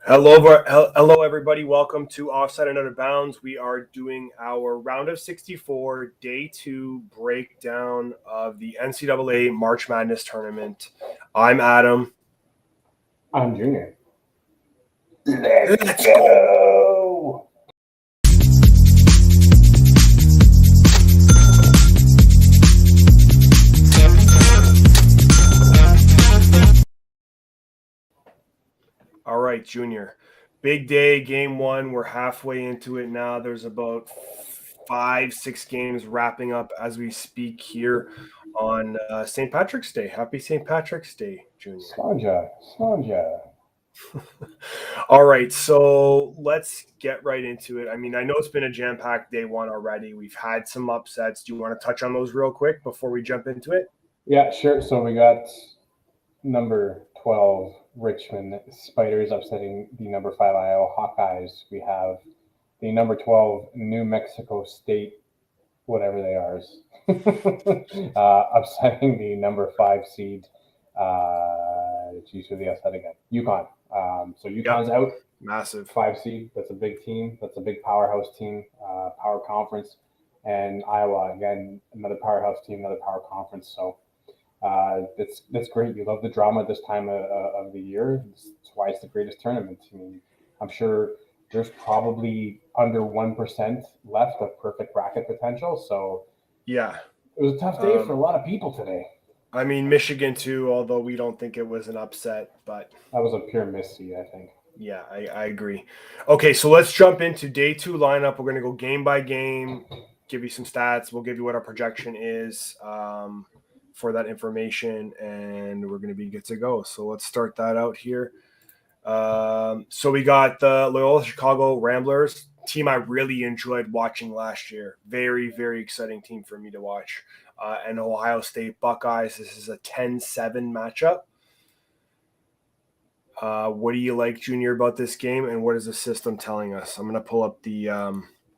Hello, everybody. Welcome to Offside and Out of Bounds. We are doing our round of 64, day two breakdown of the NCAA March Madness tournament. I'm Adam. I'm Junior. Let's go. All right, Junior. Big day, game one. We're halfway into it now. There's about 5, 6 games wrapping up as we speak here on St. Patrick's Day. Happy St. Patrick's Day, Junior. Slanja. All right, so let's get right into it. I mean, I know it's been a jam-packed day one already. We've had some upsets. Do you want to touch on those real quick before we jump into it? Yeah, sure. So we got number 12 Richmond Spiders upsetting the number 5 Iowa Hawkeyes. We have the number 12 New Mexico State, whatever they are, upsetting the number 5 seed. Geez, who the upset again? UConn. So Yep, UConn's out. massive. 5 seed. That's a big team. That's a big powerhouse team, power conference. And Iowa, again, another powerhouse team, another power conference. So that's great. You love the drama this time of the year. That's why it's the greatest tournament. I mean, I'm sure there's probably under 1% left of perfect bracket potential. So Yeah. it was a tough day for a lot of people today. I mean, Michigan too, although we don't think it was an upset, but That was a pure misty, I think. yeah, I agree. Okay, so let's jump into day two lineup. We're going to go game by game, give you some stats. We'll give you what our projection is for that information, and we're going to be good to go. So let's start that out here. So we got the Loyola Chicago Ramblers, team I really enjoyed watching last year. Very, very exciting team for me to watch. And Ohio State Buckeyes. This is a 10-7 matchup. What do you like, Junior, about this game, and what is the system telling us? I'm going to pull up the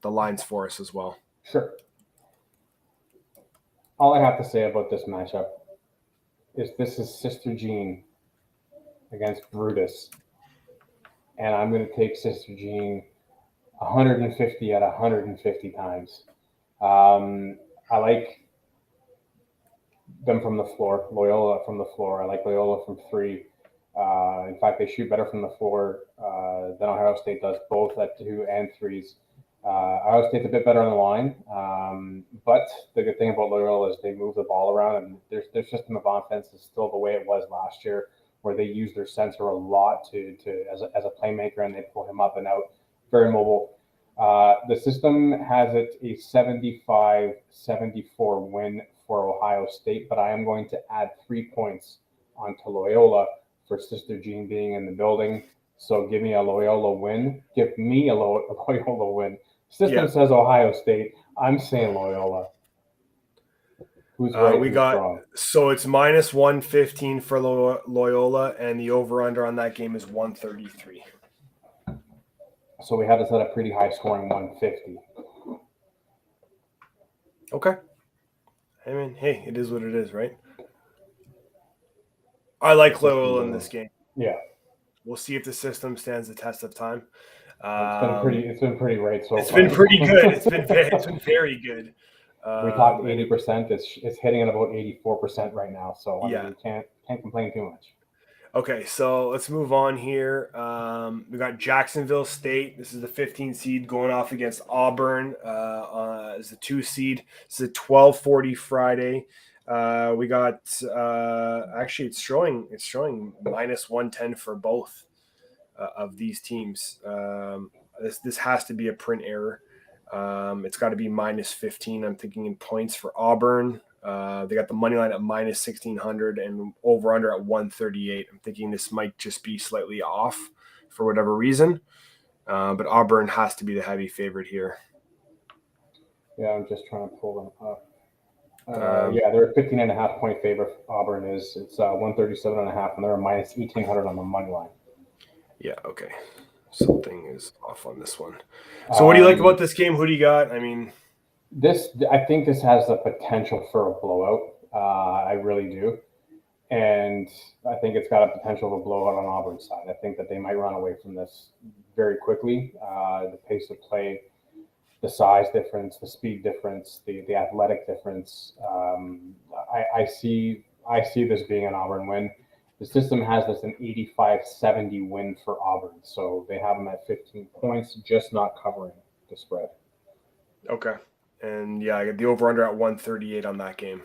lines for us as well. Sure. All I have to say about this matchup is this is Sister Jean against Brutus, and I'm going to take Sister Jean 150 at 150 times. I like them from the floor, Loyola from the floor. I like Loyola from three. In fact, they shoot better from the floor than Ohio State does, both at 2 and 3s. Ohio State's a bit better on the line, but the good thing about Loyola is they move the ball around, and their system of offense is still the way it was last year, where they use their center a lot as a playmaker, and they pull him up and out, very mobile. The system has it a 75-74 win for Ohio State, but I am going to add 3 points onto Loyola for Sister Jean being in the building. So give me a Loyola win. Give me a Loyola win. System says Ohio State. I'm saying Loyola. Who's right? We who's got wrong? so it's minus 115 for Loyola, and the over under on that game is 133. So we have this at a pretty high scoring 150. Okay. I mean, hey, it is what it is, right? I like Loyola in this game. Yeah. We'll see if the system stands the test of time. It's been pretty right so It's far. been pretty good. It's been very good. We talked 80%. It's hitting at about 84% right now. So I mean, you can't complain too much. Okay, so let's move on here. We got Jacksonville State. This is the 15 seed going off against Auburn as the 2 seed. It's a 12:40 Friday. We got actually it's showing minus 110 for both of these teams. This has to be a print error. It's got to be minus 15. I'm thinking in points for Auburn. They got the money line at minus 1600 and over under at 138. I'm thinking this might just be slightly off for whatever reason, but Auburn has to be the heavy favorite here. Yeah, I'm just trying to pull them up. They're a 15.5 point favorite. Auburn is. It's 137.5, and they're a minus 1800 on the money line. Yeah. Okay. Something is off on this one. So, what do you like about this game? Who do you got? I mean, I think this has the potential for a blowout. I really do. And I think it's got a potential of a blowout on Auburn's side. I think that they might run away from this very quickly. The pace of play, the size difference, the speed difference, the athletic difference. I see this being an Auburn win. The system has this an 85-70 win for Auburn, so they have them at 15 points, just not covering the spread. Okay. And yeah, I get the over-under at 138 on that game.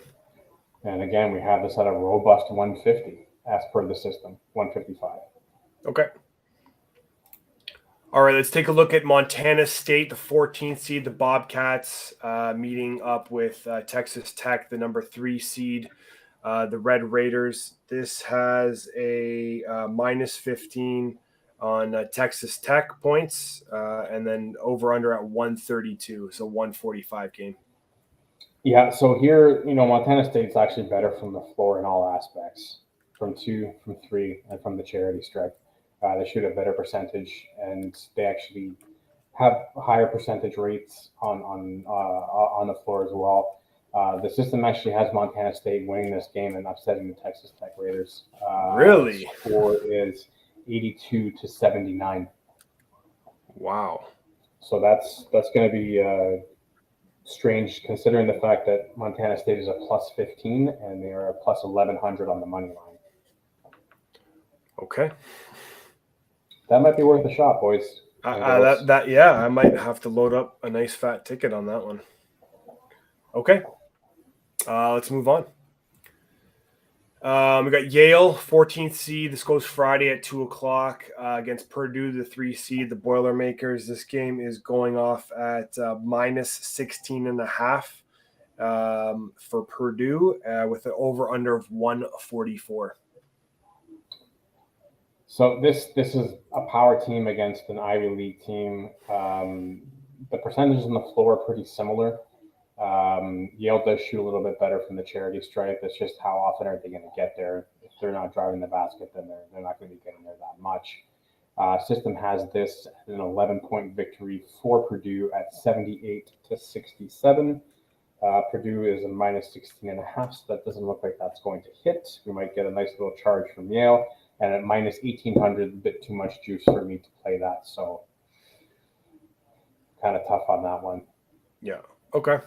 And again, we have this at a robust 150 as per the system, 155. Okay. All right, let's take a look at Montana State, the 14th seed, the Bobcats, meeting up with Texas Tech, the number 3 seed, the Red Raiders. This has a minus 15 on Texas Tech points, and then over-under at 132, so 145 game. Yeah, so here, Montana State's actually better from the floor in all aspects, from 2, from 3, and from the charity stripe. They shoot a better percentage, and they actually have higher percentage rates on the floor as well. The system actually has Montana State winning this game and upsetting the Texas Tech Raiders. Really? The score is 82-79. Wow. So that's going to be strange considering the fact that Montana State is a plus 15 and they are a plus 1100 on the money line. Okay. That might be worth a shot, boys. I might have to load up a nice fat ticket on that one. Okay. Let's move on. We got Yale, 14th seed. This goes Friday at 2:00 against Purdue, the 3 seed, the Boilermakers. This game is going off at minus 16.5 for Purdue with an over-under of 144. So this is a power team against an Ivy League team. The percentages on the floor are pretty similar. Yale does shoot a little bit better from the charity stripe. It's just how often are they going to get there? If they're not driving the basket, then they're not going to be getting there that much. System has this an 11-point victory for Purdue at 78-67. Purdue is a minus 16.5, so that doesn't look like that's going to hit. We might get a nice little charge from Yale. And at minus 1,800, a bit too much juice for me to play that. So kind of tough on that one. Yeah. Okay.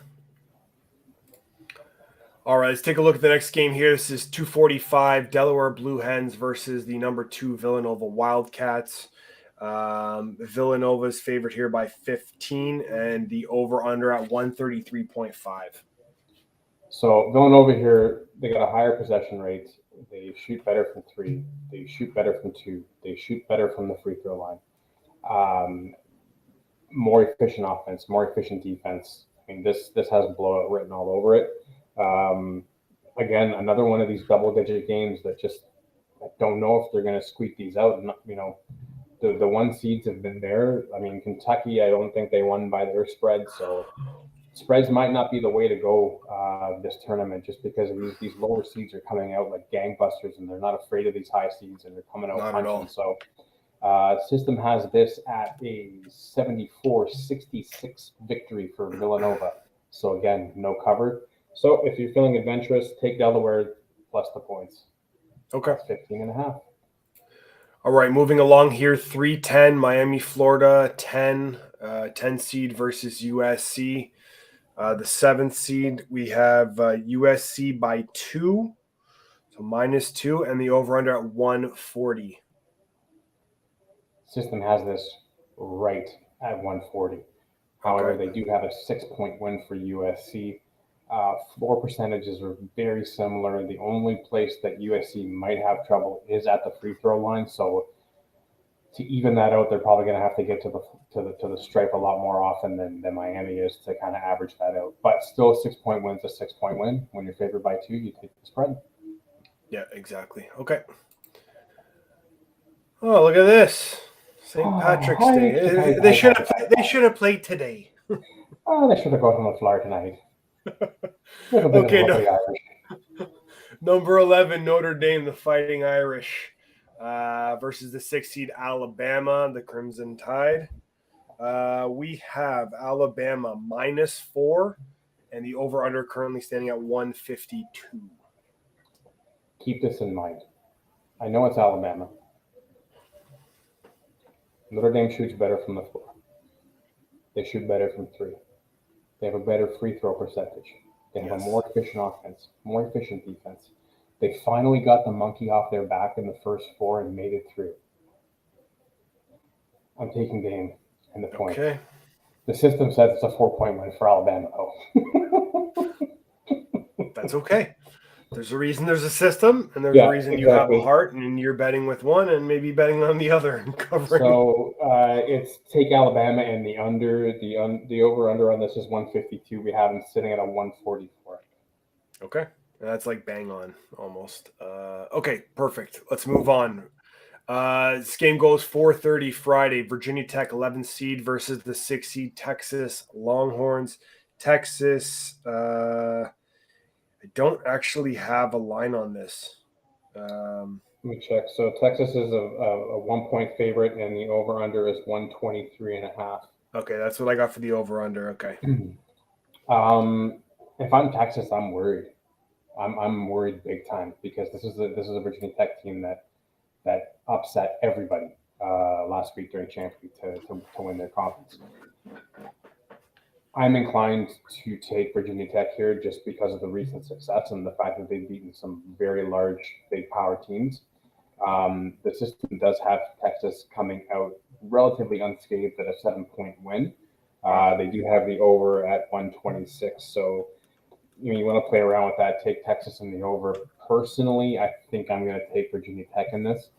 All right, let's take a look at the next game here. This is 2:45, Delaware Blue Hens versus the number 2 Villanova Wildcats. Villanova is favored here by 15, and the over-under at 133.5. So Villanova here, they got a higher possession rate. They shoot better from 3. They shoot better from 2. They shoot better from the free throw line. More efficient offense, more efficient defense. I mean, this has blowout written all over it. Again, another one of these double-digit games that just I don't know if they're going to squeak these out. The 1 seeds have been there. I mean, Kentucky, I don't think they won by their spread, so spreads might not be the way to go this tournament, just because these lower seeds are coming out like gangbusters, and they're not afraid of these high seeds, and they're coming out punching. So system has this at a 74-66 victory for Villanova. So again, no cover. So if you're feeling adventurous, take Delaware plus the points. Okay. That's 15.5. All right, moving along here, 3:10, Miami, Florida, 10 seed versus USC. The 7th seed, we have USC by 2, so minus 2, and the over-under at 140. System has this right at 140. However, they do have a 6-point win for USC. Floor percentages are very similar. The only place that USC might have trouble is at the free throw line. So to even that out, they're probably going to have to get to the stripe a lot more often than Miami is to kind of average that out. But still, a 6-point win's a 6-point win. When you're favored by 2, you take the spread. Yeah, exactly. Okay. Oh, look at this. St. Patrick's Day. They should have played today. They should have gone on the floor tonight. Okay, number 11, Notre Dame, the Fighting Irish, versus the 6th seed Alabama, the Crimson Tide. We have Alabama minus 4, and the over-under currently standing at 152. keep this in mind. I know it's Alabama. Notre Dame shoots better from the floor. They shoot better from three. They have a better free throw percentage. They have a more efficient offense, more efficient defense. They finally got the monkey off their back in the first four and made it through. I'm taking Dame and the point. Okay. The system says it's a 4-point win for Alabama, though. That's okay. There's a reason there's a system, and there's a reason you have a heart, and you're betting with one and maybe betting on the other and covering. So it's take Alabama and the under. The over-under on this is 152. We have them sitting at a 144. Okay. That's like bang on almost. Okay, perfect. Let's move on. This game goes 4:30 Friday. Virginia Tech 11 seed versus the 6 seed Texas Longhorns. Texas, I don't actually have a line on this. Let me check. So Texas is a 1-point favorite, and the over/under is 123.5. Okay, that's what I got for the over/under. Okay. If I'm Texas, I'm worried. I'm worried big time because this is a Virginia Tech team that upset everybody last week during Champ Week to win their conference. I'm inclined to take Virginia Tech here just because of the recent success and the fact that they've beaten some very large, big power teams. The system does have Texas coming out relatively unscathed at a 7-point win. They do have the over at 126. So you want to play around with that, take Texas in the over. Personally, I think I'm going to take Virginia Tech in this.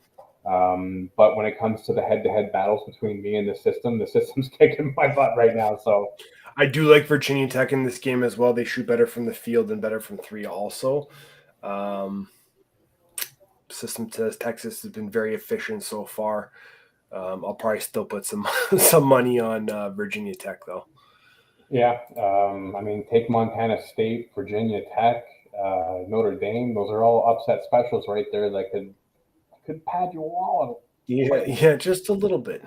But when it comes to the head-to-head battles between me and the system's kicking my butt right now. So I do like Virginia Tech in this game as well. They shoot better from the field and better from three also. System says Texas has been very efficient so far. I'll probably still put some money on Virginia Tech though. Yeah, I mean, take Montana State, Virginia Tech, Notre Dame. Those are all upset specials right there that could pad your wallet. Yeah, just a little bit.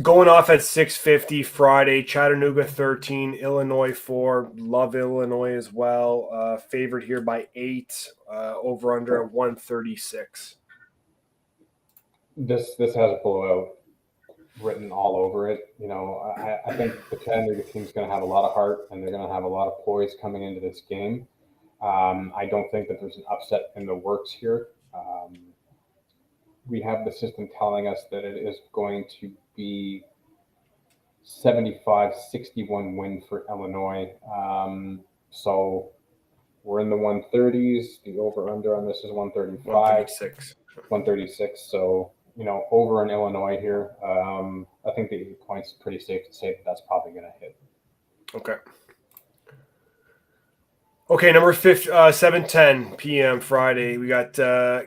Going off at 6:50 Friday, Chattanooga 13, Illinois 4. Love Illinois as well. Favored here by 8. Over under at 136. This has a blowout written all over it. I think the Chattanooga team is going to have a lot of heart and they're going to have a lot of poise coming into this game. I don't think that there's an upset in the works here. We have the system telling us that it is going to be 75-61 win for Illinois. So we're in the 130s. The over/under on this is 135. 136. So, over in Illinois here. I think the 8 points is pretty safe to say that that's probably going to hit. Okay, number 7:10 p.m. Friday. We got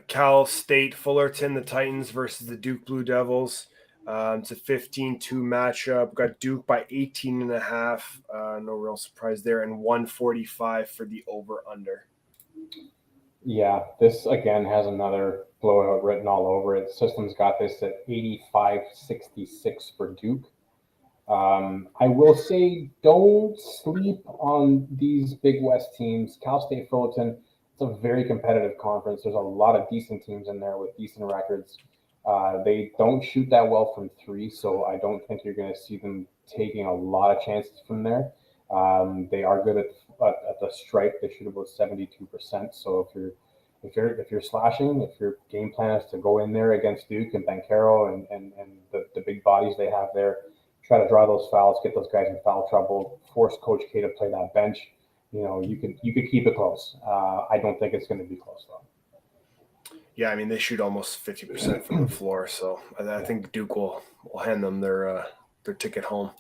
Cal State Fullerton, the Titans versus the Duke Blue Devils. It's a 15-2 matchup. We got Duke by 18.5. No real surprise there, and 145 for the over/under. Yeah, this again has another blowout written all over it. The system's got this at 85-66 for Duke. I will say don't sleep on these Big West teams. Cal State Fullerton, it's a very competitive conference. There's a lot of decent teams in there with decent records. They don't shoot that well from three, so I don't think you're going to see them taking a lot of chances from there. They are good at the stripe. They shoot about 72%. So if you're slashing, if your game plan is to go in there against Duke and Bankero and the big bodies they have there, try to draw those fouls, get those guys in foul trouble, force Coach K to play that bench. You could keep it close. I don't think it's going to be close though. Yeah, I mean they shoot almost 50% from the floor, so I think Duke will hand them their ticket home.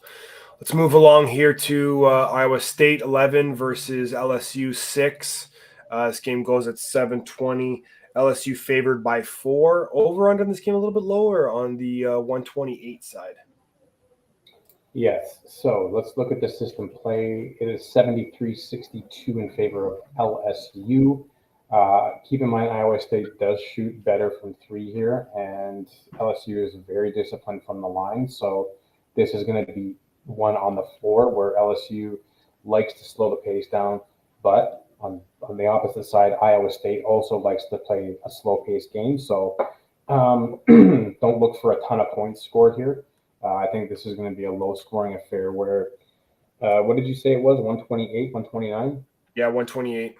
Let's move along here to Iowa State 11 versus LSU 6. This game goes at 7:20. LSU favored by 4. Over under this game a little bit lower on the 128 side. Yes. So let's look at the system play. It is 73-62 in favor of LSU. Keep in mind, Iowa State does shoot better from three here, and LSU is very disciplined from the line. So this is going to be one on the floor where LSU likes to slow the pace down. But on the opposite side, Iowa State also likes to play a slow-paced game, so don't look for a ton of points scored here. I think this is going to be a low-scoring affair where, what did you say it was, 128, 129? Yeah, 128.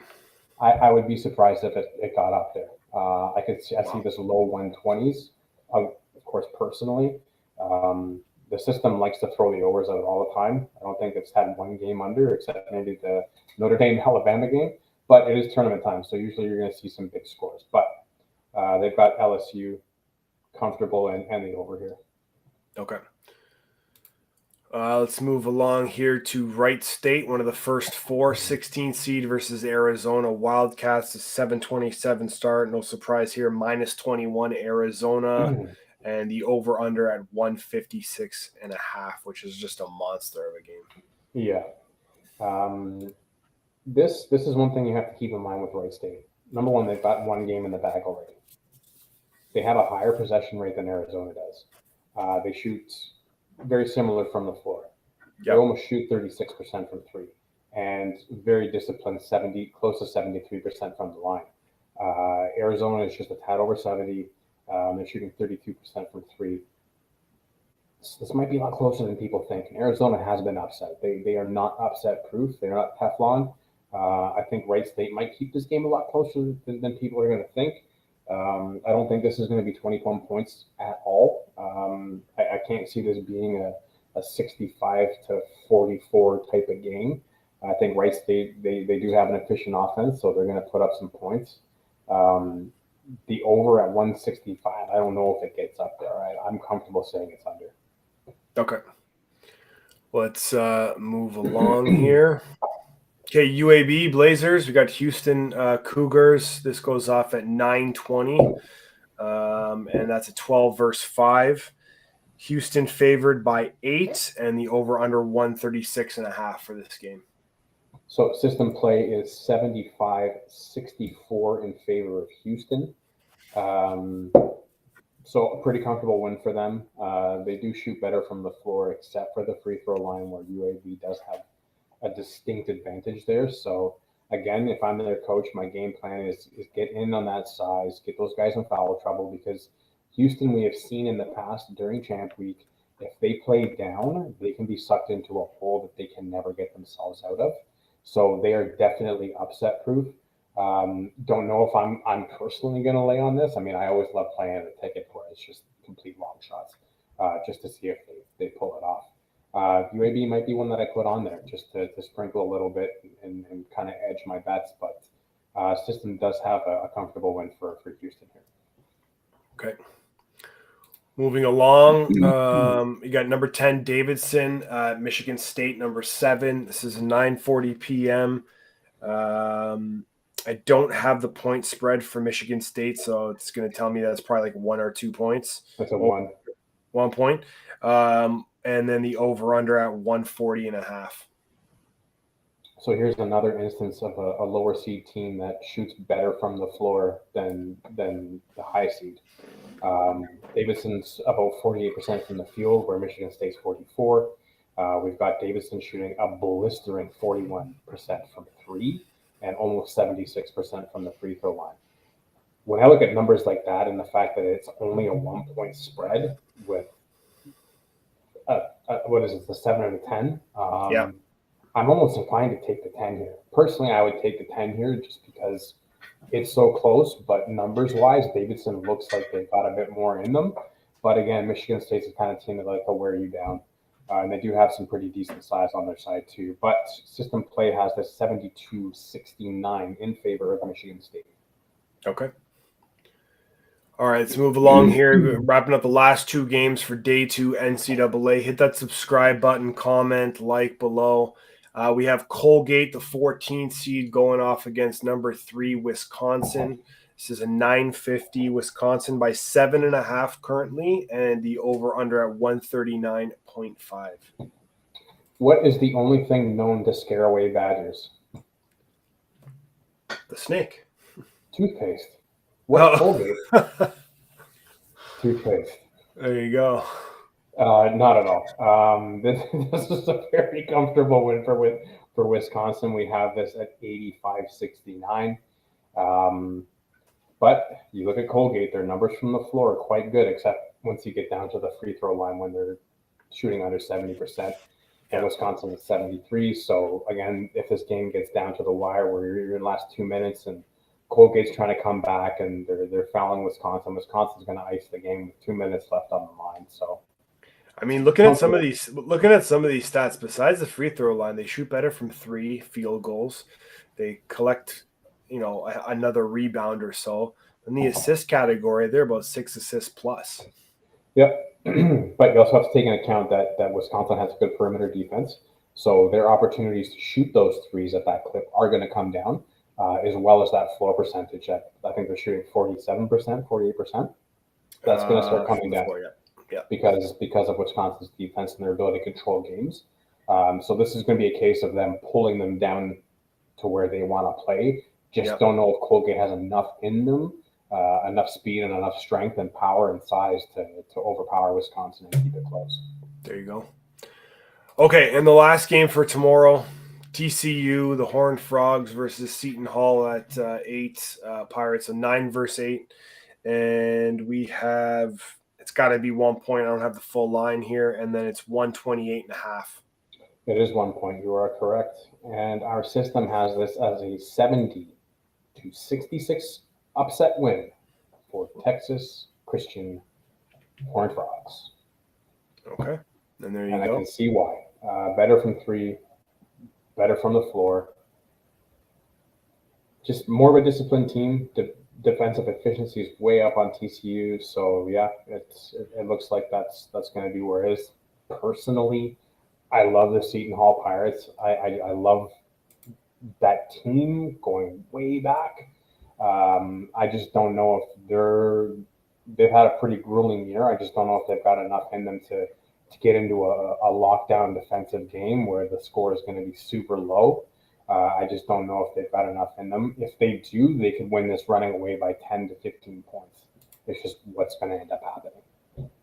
I would be surprised if it got up there. I see this low 120s, of course, personally. The system likes to throw the overs out all the time. I don't think it's had one game under, except maybe the Notre Dame Alabama game, but it is tournament time, so usually you're going to see some big scores. But they've got LSU comfortable and the over here. Okay. Let's move along here to Wright State, one of the first four, 16 seed versus Arizona Wildcats, a 7:27 start. No surprise here, minus 21 Arizona, and the over-under at 156.5, which is just a monster of a game. Yeah. This is one thing you have to keep in mind with Wright State. Number one, they've got one game in the bag already. They have a higher possession rate than Arizona does. They shoot very similar from the floor. Yep. They almost shoot 36% from three, and very disciplined, close to 73% from the line. Arizona is just a tad over 70. They're shooting 32% from three. This might be a lot closer than people think. And Arizona has been upset. They are not upset proof. They're not Teflon. I think Wright State might keep this game a lot closer than people are going to think. I don't think this is going to be 21 points at all. I can't see this being a 65 to 44 type of game. I think Wright State, they do have an efficient offense, so they're going to put up some points. The over at 165, I don't know if it gets up there. I'm comfortable saying it's under. Okay. Let's move along here. Okay, UAB Blazers. We got Houston Cougars. This goes off at 9:20, and that's a 12 versus 5. Houston favored by 8, and the over/under 136.5 for this game. So system play is 75-64 in favor of Houston. So a pretty comfortable win for them. They do shoot better from the floor, except for the free throw line, where UAB does have a distinct advantage there. So again, if I'm their coach, my game plan is get in on that size, get those guys in foul trouble, because Houston, we have seen in the past during Champ Week, if they play down, they can be sucked into a hole that they can never get themselves out of. So they are definitely upset proof. Don't know if I'm personally going to lay on this. I mean, I always love playing a ticket where it's just complete long shots, just to see if they pull it off. UAB might be one that I put on there just to sprinkle a little bit and kind of edge my bets, but system does have a comfortable win for Houston here. Okay. Moving along, you got number 10 Davidson, Michigan State, number 7. This is 9:40 p.m. I don't have the point spread for Michigan State, so it's going to tell me that's probably like 1 or 2 points. That's a 1. 1 point. And then the over/under at 140.5. So here's another instance of a lower seed team that shoots better from the floor than the high seed. Davidson's about 48% from the field, where Michigan State's 44. We've got Davidson shooting a blistering 41% from three and almost 76% from the free throw line. When I look at numbers like that and the fact that it's only a 1-point spread with what is it, the 7 and a 10? Yeah. I'm almost inclined to take the 10 here. Personally, I would take the 10 here just because it's so close, but numbers-wise, Davidson looks like they've got a bit more in them. But again, Michigan State's the kind of team that like to wear you down. And they do have some pretty decent size on their side too. But system play has this 72-69 in favor of Michigan State. Okay. All right, let's move along here. Wrapping up the last 2 games for day 2 NCAA. Hit that subscribe button, comment, like below. We have Colgate, the 14th seed, going off against number 3 Wisconsin. This is a 9:50. Wisconsin by 7.5 currently, and the over/under at 139.5. What is the only thing known to scare away Badgers? The snake. Toothpaste. What Colgate? Toothpaste. There you go. Not at all. This is a very comfortable win for For Wisconsin, we have this at 85-69. But you look at Colgate, their numbers from the floor are quite good, except once you get down to the free throw line when they're shooting under 70%. And Wisconsin is 73. So again, if this game gets down to the wire where you're in the last 2 minutes and Colgate's trying to come back and they're fouling Wisconsin, Wisconsin's going to ice the game with 2 minutes left on the line. So, I mean, looking at some of these stats, besides the free throw line, they shoot better from 3 field goals. They collect, another rebound or so. In the assist category, they're about 6 assists plus. Yep. But you also have to take into account that Wisconsin has a good perimeter defense. So their opportunities to shoot those threes at that clip are going to come down, as well as that floor percentage. I think they're shooting 47%, 48%. That's going to start coming down. Yeah. Because of Wisconsin's defense and their ability to control games. So this is going to be a case of them pulling them down to where they want to play. Don't know if Colgate has enough in them, enough speed and enough strength and power and size to overpower Wisconsin and keep it close. There you go. Okay, and the last game for tomorrow, TCU, the Horned Frogs versus Seton Hall at 8. Pirates, a 9-8. And we have, it's got to be 1 point. I don't have the full line here. And then it's 128.5. It is 1 point. You are correct. And our system has this as a 70-66 upset win for Texas Christian Horned Frogs. Okay. And there you go. I can see why. Better from 3, better from the floor. Just more of a disciplined team. Defensive efficiency is way up on TCU. So, yeah, it looks like that's going to be where it is. Personally, I love the Seton Hall Pirates. I love that team going way back. I just don't know if they've had a pretty grueling year. I just don't know if they've got enough in them to get into a lockdown defensive game where the score is going to be super low. I just don't know if they've got enough in them. If they do, they could win this running away by 10 to 15 points. It's just what's going to end up happening.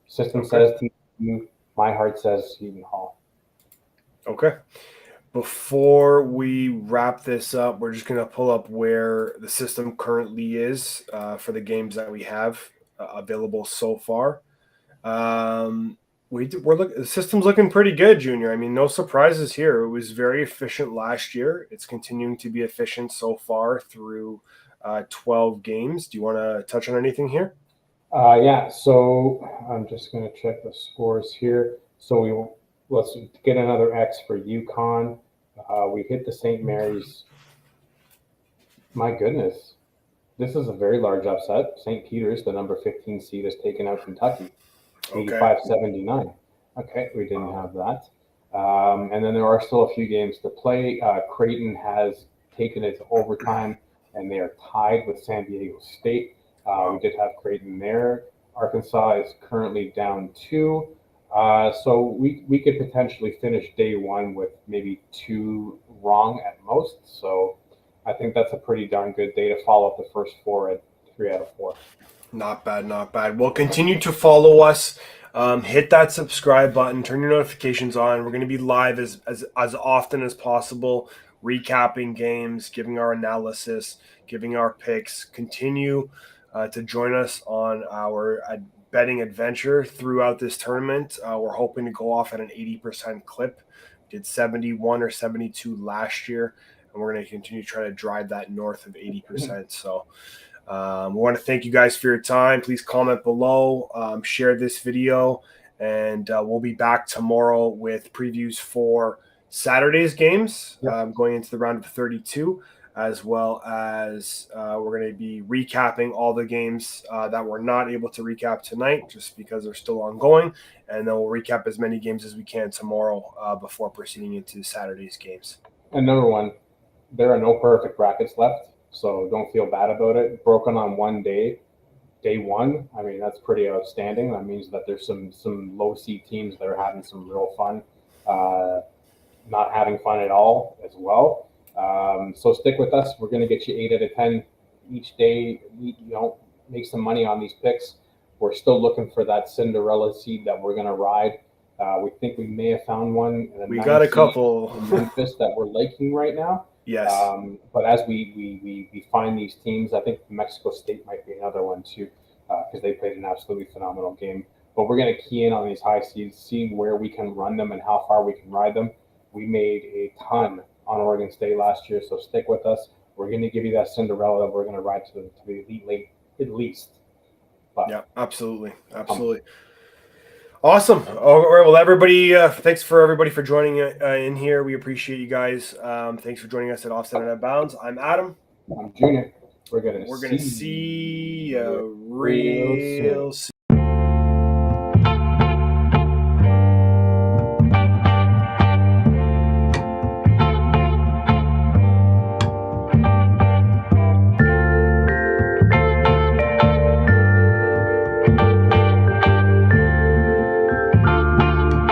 System says TCU. My heart says Seton Hall. Okay. Before we wrap this up, we're just going to pull up where the system currently is for the games that we have available so far. The system's looking pretty good, Junior. I mean, no surprises here. It was very efficient last year. It's continuing to be efficient so far through 12 games. Do you want to touch on anything here? Yeah. So I'm just going to check the scores here. So let's get another X for UConn. We hit the St. Mary's. My goodness. This is a very large upset. St. Peter's, the number 15 seed, has taken out Kentucky. 85-79. Okay, we didn't have that. And then there are still a few games to play. Creighton has taken it to overtime, and they are tied with San Diego State. We did have Creighton there. Arkansas is currently down 2. So we could potentially finish day 1 with maybe 2 wrong at most. So I think that's a pretty darn good day to follow up the first 4 at 3 out of 4. Not bad, not bad. Well, continue to follow us. Hit that subscribe button. Turn your notifications on. We're going to be live as often as possible, recapping games, giving our analysis, giving our picks. Continue to join us on our betting adventure throughout this tournament. We're hoping to go off at an 80% clip. We did 71 or 72 last year, and we're going to continue to try to drive that north of 80%. So we want to thank you guys for your time. Please comment below, share this video, and we'll be back tomorrow with previews for Saturday's games, going into the round of 32, as well as we're going to be recapping all the games that we're not able to recap tonight just because they're still ongoing, and then we'll recap as many games as we can tomorrow before proceeding into Saturday's games. And number 1, there are no perfect brackets left. So don't feel bad about it. Broken on one day 1. I mean, that's pretty outstanding. That means that there's some low seed teams that are having some real fun, not having fun at all as well. So stick with us. We're going to get you 8 out of 10 each day. Make some money on these picks. We're still looking for that Cinderella seed that we're going to ride. We think we may have found one in the We 9 got a seed couple. in Memphis that we're liking right now. Yes. But as we find these teams, I think Mexico State might be another one too, because they played an absolutely phenomenal game. But we're going to key in on these high seeds, see where we can run them and how far we can ride them. We made a ton on Oregon State last year, so stick with us. We're going to give you that Cinderella that we're going to ride to the Elite Eight at least. But yeah, absolutely. Awesome. All right. Well, everybody, thanks for everybody for joining in here. We appreciate you guys. Thanks for joining us at Offside and Out of Bounds. I'm Adam. I'm Junior. We're We're gonna see you real soon. real soon.